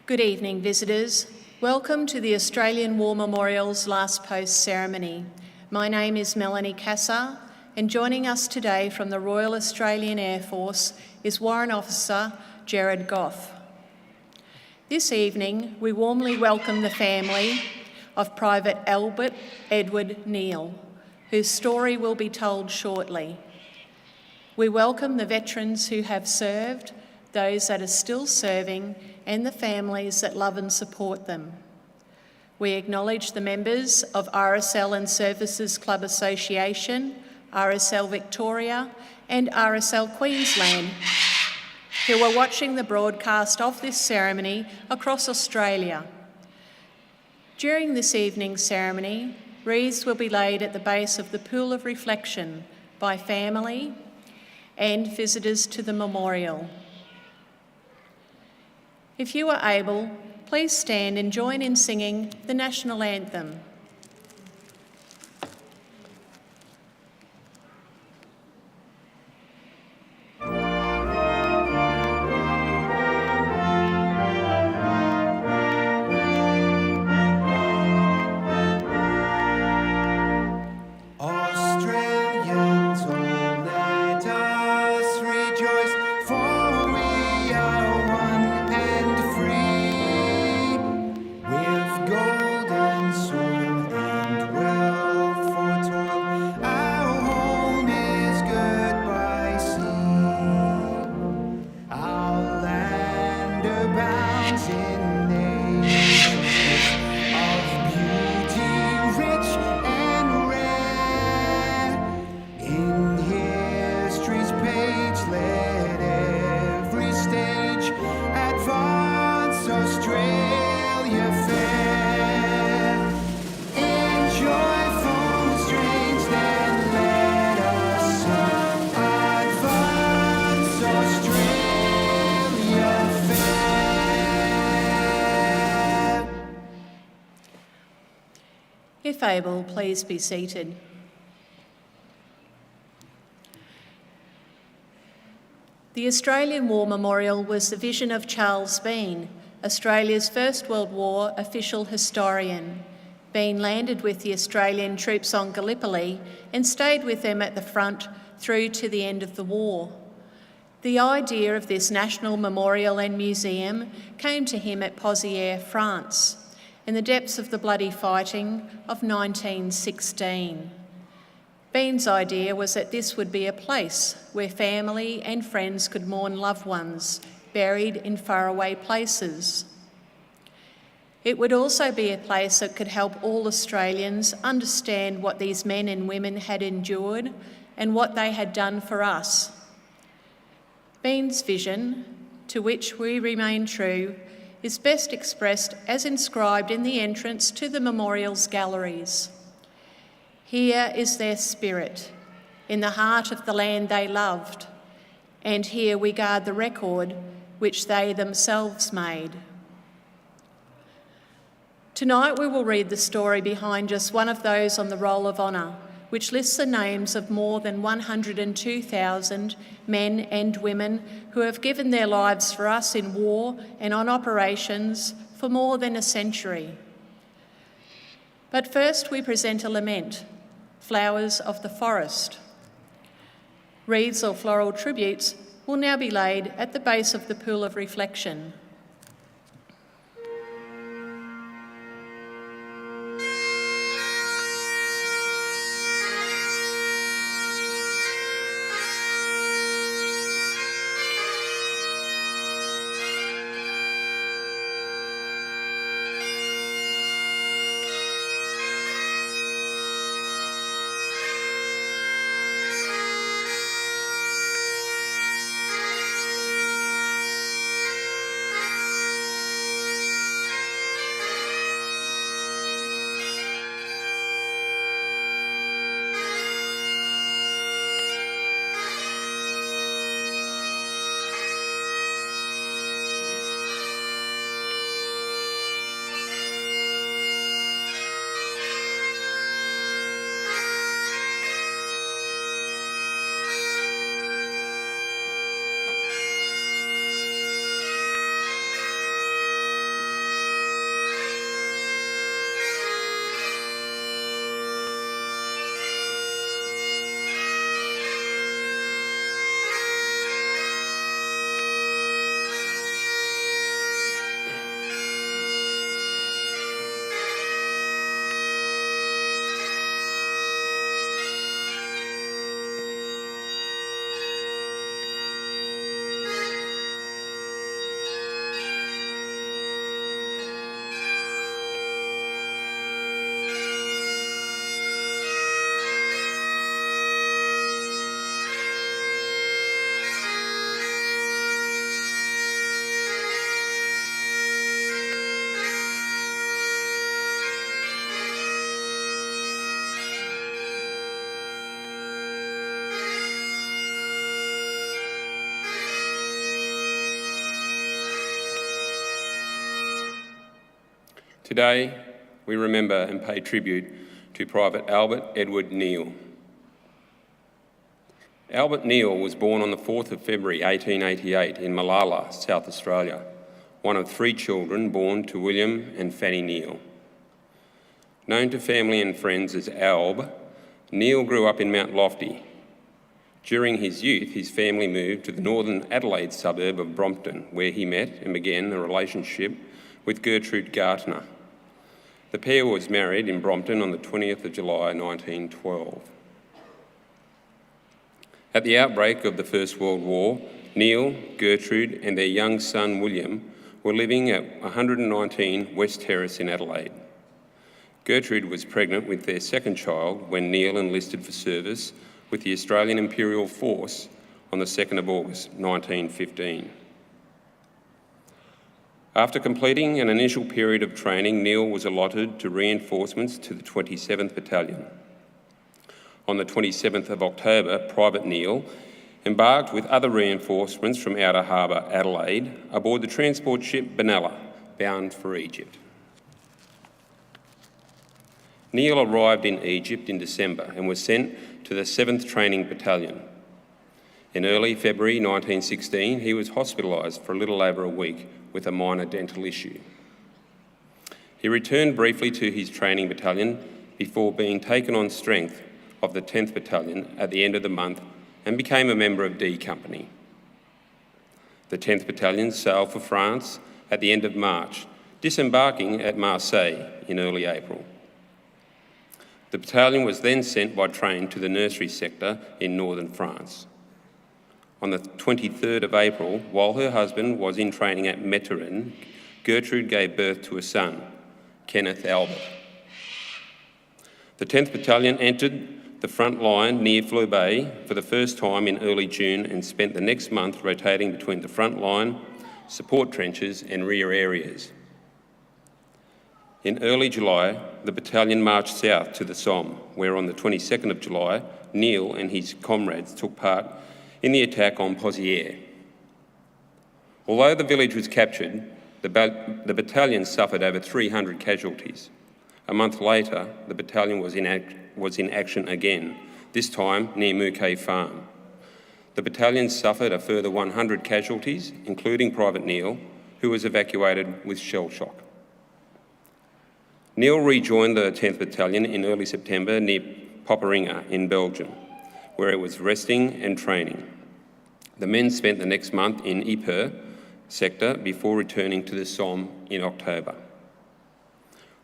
Good evening, visitors. Welcome to the Australian War Memorial's Last Post ceremony. My name is Melanie Cassar, and joining us today from the Royal Australian Air Force is Warrant Officer Gerard Goff. This evening, we warmly welcome the family of Private Albert Edward Neall, whose story will be told shortly. We welcome the veterans who have served, those that are still serving, and the families that love and support them. We acknowledge the members of RSL Services Clubs Association, RSL Victoria, and RSL Queensland, who are watching the broadcast of this ceremony across Australia. During this evening's ceremony, wreaths will be laid at the base of the Pool of Reflection by family and visitors to the memorial. If you are able, please stand and join in singing the National Anthem. If able, please be seated. The Australian War Memorial was the vision of Charles Bean, Australia's First World War official historian. Bean landed with the Australian troops on Gallipoli and stayed with them at the front through to the end of the war. The idea of this national memorial and museum came to him at Pozières, France, in the depths of the bloody fighting of 1916. Bean's idea was that this would be a place where family and friends could mourn loved ones buried in faraway places. It would also be a place that could help all Australians understand what these men and women had endured and what they had done for us. Bean's vision, to which we remain true, is best expressed as inscribed in the entrance to the memorial's galleries. Here is their spirit, in the heart of the land they loved, and here we guard the record which they themselves made. Tonight we will read the story behind just one of those on the Roll of Honour, which lists the names of more than 102,000 men and women who have given their lives for us in war and on operations for more than a century. But first we present a lament, Flowers of the Forest. Wreaths or floral tributes will now be laid at the base of the Pool of Reflection. Today, we remember and pay tribute to Private Albert Edward Neall. Albert Neall was born on the 4th of February 1888 in Malala, South Australia, one of 3 children born to William and Fanny Neall. Known to family and friends as Alb, Neall grew up in Mount Lofty. During his youth, his family moved to the northern Adelaide suburb of Brompton, where he met and began a relationship with Gertrude Gartner. The pair was married in Brompton on the 20th of July 1912. At the outbreak of the First World War, Neall, Gertrude and their young son William were living at 119 West Terrace in Adelaide. Gertrude was pregnant with their second child when Neall enlisted for service with the Australian Imperial Force on the 2nd of August 1915. After completing an initial period of training, Neall was allotted to reinforcements to the 27th Battalion. On the 27th of October, Private Neall embarked with other reinforcements from Outer Harbour, Adelaide, aboard the transport ship Benalla, bound for Egypt. Neall arrived in Egypt in December and was sent to the 7th Training Battalion. In early February 1916, he was hospitalised for a little over a week with a minor dental issue. He returned briefly to his training battalion before being taken on strength of the 10th Battalion at the end of the month and became a member of D Company. The 10th Battalion sailed for France at the end of March, disembarking at Marseille in early April. The battalion was then sent by train to the nursery sector in northern France. On the 23rd of April, while her husband was in training at Methuen, Gertrude gave birth to a son, Kenneth Albert. The 10th Battalion entered the front line near Fleur Bay for the first time in early June and spent the next month rotating between the front line, support trenches and rear areas. In early July, the battalion marched south to the Somme, where on the 22nd of July, Neall and his comrades took part in the attack on Pozières. Although the village was captured, the battalion suffered over 300 casualties. A month later, the battalion was in action again, this time near Mouquet Farm. The battalion suffered a further 100 casualties, including Private Neall, who was evacuated with shell shock. Neall rejoined the 10th Battalion in early September near Popperinga in Belgium, where it was resting and training. The men spent the next month in Ypres sector before returning to the Somme in October.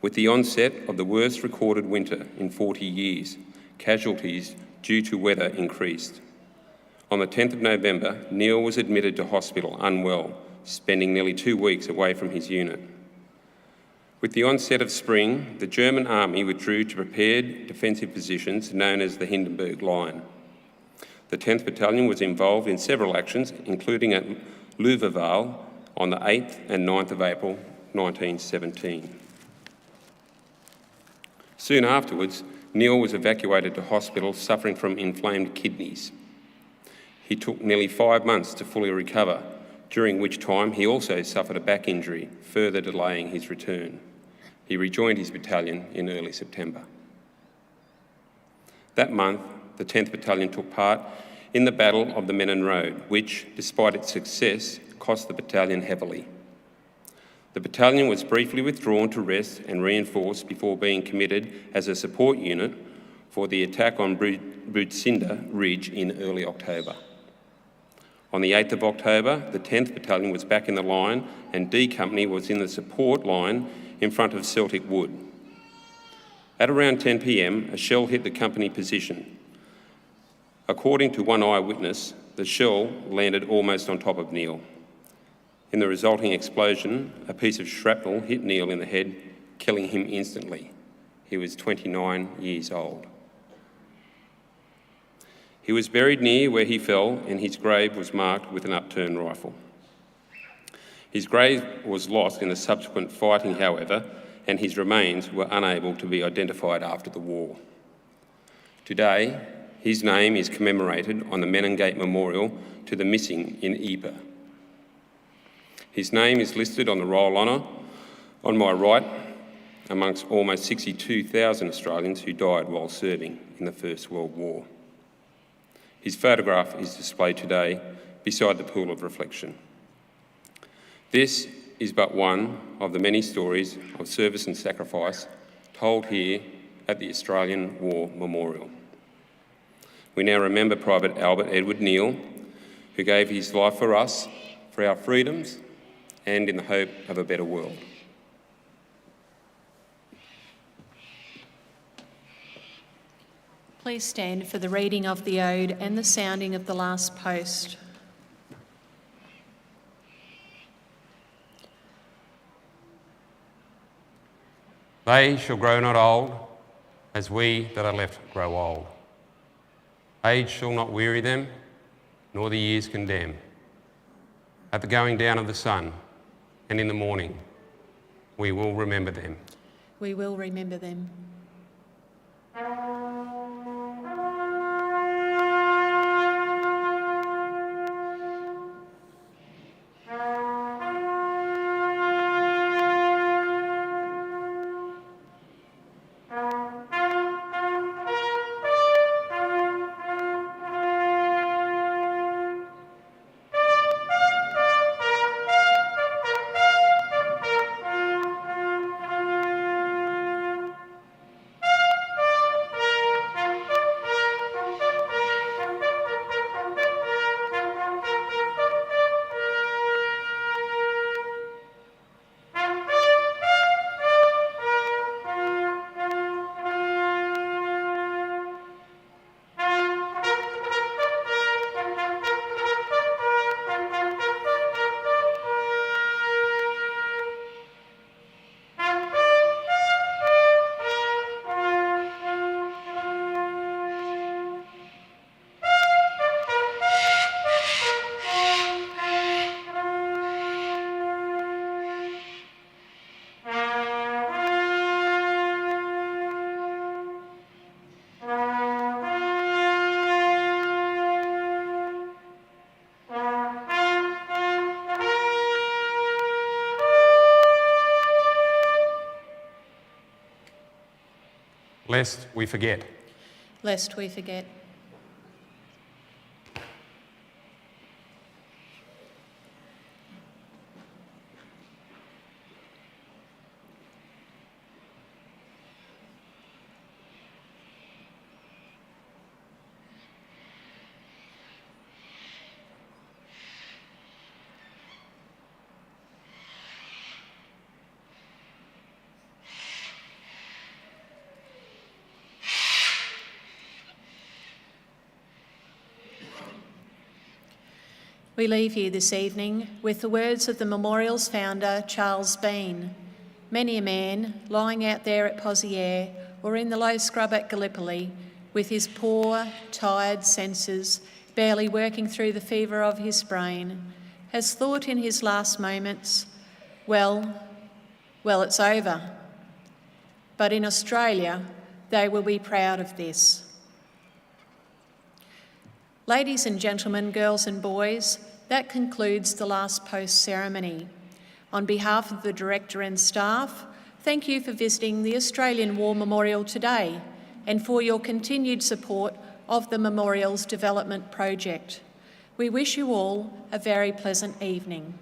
With the onset of the worst recorded winter in 40 years, casualties due to weather increased. On the 10th of November, Neall was admitted to hospital unwell, spending nearly 2 weeks away from his unit. With the onset of spring, the German army withdrew to prepared defensive positions known as the Hindenburg Line. The 10th Battalion was involved in several actions, including at Louverval on the 8th and 9th of April 1917. Soon afterwards, Neall was evacuated to hospital suffering from inflamed kidneys. He took nearly 5 months to fully recover, during which time he also suffered a back injury, further delaying his return. He rejoined his battalion in early September. That month, the 10th Battalion took part in the Battle of the Menin Road, which, despite its success, cost the battalion heavily. The battalion was briefly withdrawn to rest and reinforced before being committed as a support unit for the attack on Bootsinda Ridge in early October. On the 8th of October, the 10th Battalion was back in the line and D Company was in the support line in front of Celtic Wood. At around 10 p.m, a shell hit the company position. According to one eyewitness, the shell landed almost on top of Neall. In the resulting explosion, a piece of shrapnel hit Neall in the head, killing him instantly. He was 29 years old. He was buried near where he fell, and his grave was marked with an upturned rifle. His grave was lost in the subsequent fighting, however, and his remains were unable to be identified after the war. Today, his name is commemorated on the Meningate Memorial to the missing in Ypres. His name is listed on the roll honour on my right amongst almost 62,000 Australians who died while serving in the First World War. His photograph is displayed today beside the pool of reflection. This is but one of the many stories of service and sacrifice told here at the Australian War Memorial. We now remember Private Albert Edward Neall, who gave his life for us, for our freedoms, and in the hope of a better world. Please stand for the reading of the ode and the sounding of the last post. They shall grow not old, as we that are left grow old. Age shall not weary them, nor the years condemn. At the going down of the sun, and in the morning, we will remember them. We will remember them. Lest we forget. Lest we forget. We leave you this evening with the words of the memorial's founder, Charles Bean. Many a man lying out there at Poziere or in the low scrub at Gallipoli, with his poor, tired senses barely working through the fever of his brain, has thought in his last moments, well, it's over. But in Australia, they will be proud of this. Ladies and gentlemen, girls and boys, that concludes the last post ceremony. On behalf of the Director and staff, thank you for visiting the Australian War Memorial today and for your continued support of the Memorial's development project. We wish you all a very pleasant evening.